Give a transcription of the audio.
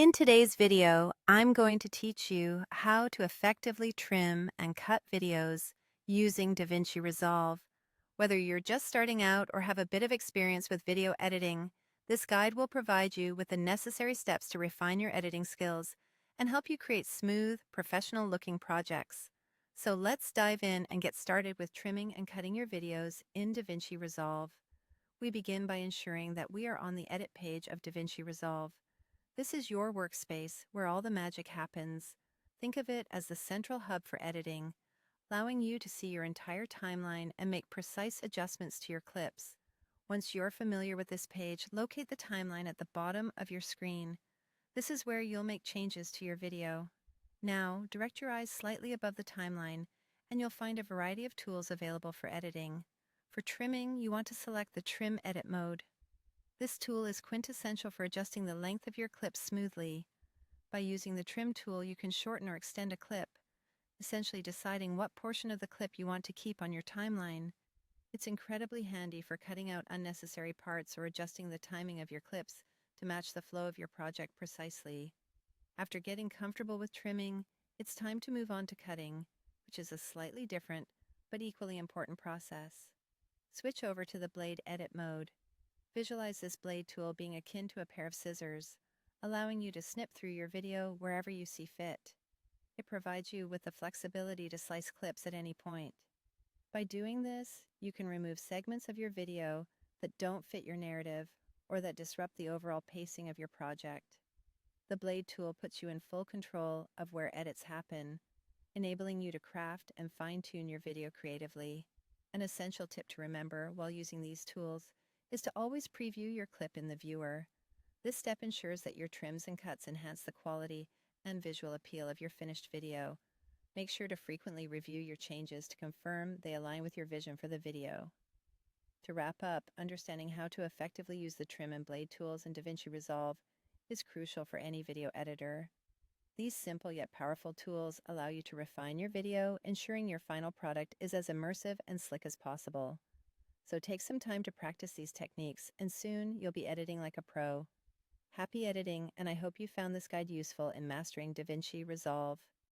In today's video, I'm going to teach you how to effectively trim and cut videos using DaVinci Resolve. Whether you're just starting out or have a bit of experience with video editing, this guide will provide you with the necessary steps to refine your editing skills and help you create smooth, professional-looking projects. So let's dive in and get started with trimming and cutting your videos in DaVinci Resolve. We begin by ensuring that we are on the Edit page of DaVinci Resolve. This is your workspace where all the magic happens. Think of it as the central hub for editing, allowing you to see your entire timeline and make precise adjustments to your clips. Once you're familiar with this page, locate the timeline at the bottom of your screen. This is where you'll make changes to your video. Now, direct your eyes slightly above the timeline, and you'll find a variety of tools available for editing. For trimming, you want to select the Trim Edit mode. This tool is quintessential for adjusting the length of your clip smoothly. By using the trim tool, you can shorten or extend a clip, essentially deciding what portion of the clip you want to keep on your timeline. It's incredibly handy for cutting out unnecessary parts or adjusting the timing of your clips to match the flow of your project precisely. After getting comfortable with trimming, it's time to move on to cutting, which is a slightly different but equally important process. Switch over to the Blade Edit mode. Visualize this blade tool being akin to a pair of scissors, allowing you to snip through your video wherever you see fit. It provides you with the flexibility to slice clips at any point. By doing this, you can remove segments of your video that don't fit your narrative or that disrupt the overall pacing of your project. The blade tool puts you in full control of where edits happen, enabling you to craft and fine-tune your video creatively. An essential tip to remember while using these tools is to always preview your clip in the viewer. This step ensures that your trims and cuts enhance the quality and visual appeal of your finished video. Make sure to frequently review your changes to confirm they align with your vision for the video. To wrap up, understanding how to effectively use the trim and blade tools in DaVinci Resolve is crucial for any video editor. These simple yet powerful tools allow you to refine your video, ensuring your final product is as immersive and slick as possible. So take some time to practice these techniques, and soon you'll be editing like a pro. Happy editing, and I hope you found this guide useful in mastering DaVinci Resolve.